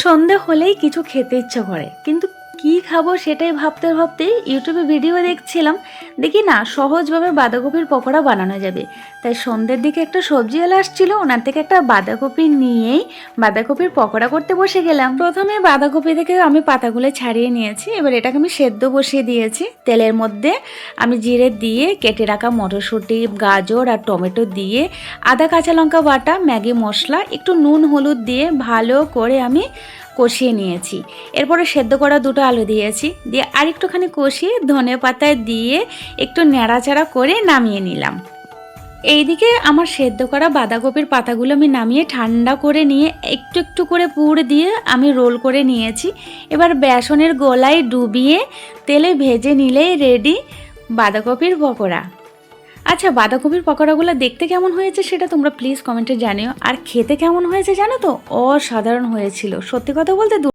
সন্ধে হলেই কিছু খেতে ইচ্ছা করে, কিন্তু কি খাবো সেটাই ভাবতে ভাবতে ইউটিউবে ভিডিও দেখছিলাম। দেখি না সহজভাবে বাঁধাকপির পকোড়া বানানো যাবে। তাই সন্ধ্যের দিকে একটা সবজিওয়ালা আসছিল, ওনার থেকে একটা বাঁধাকপি নিয়েই বাঁধাকপির পকোড়া করতে বসে গেলাম। প্রথমে বাঁধাকপি থেকে আমি পাতাগুলো ছাড়িয়ে নিয়েছি, এবার এটাকে আমি সেদ্ধ বসিয়ে দিয়েছি। তেলের মধ্যে আমি জিরে দিয়ে কেটে রাখা মটরশুঁটি, গাজর আর টমেটো দিয়ে আদা কাঁচা লঙ্কা বাটা, ম্যাগি মশলা, একটু নুন হলুদ দিয়ে ভালো করে আমি কষিয়ে নিয়েছি। এরপরে সেদ্ধ করা দুটো আলু দিয়েছি, দিয়ে আরেকটুখানি কষিয়ে ধনে পাতায় দিয়ে একটু নাড়াচাড়া করে নামিয়ে নিলাম। এইদিকে আমার সেদ্ধ করা বাঁধাকপির পাতাগুলো আমি নামিয়ে ঠান্ডা করে নিয়ে একটু একটু করে পুর দিয়ে আমি রোল করে নিয়েছি। এবার বেসনের গোলায় ডুবিয়ে তেলে ভেজে নিলেই রেডি বাঁধাকপির পকোড়া। আচ্ছা, বাঁধাকপির পকোড়াগুলো দেখতে কেমন হয়েছে সেটা তোমরা প্লিজ কমেন্টে জানিও, আর খেতে কেমন হয়েছে জানো তো? অসাধারণ হয়েছিল, সত্যি কথা বলতে।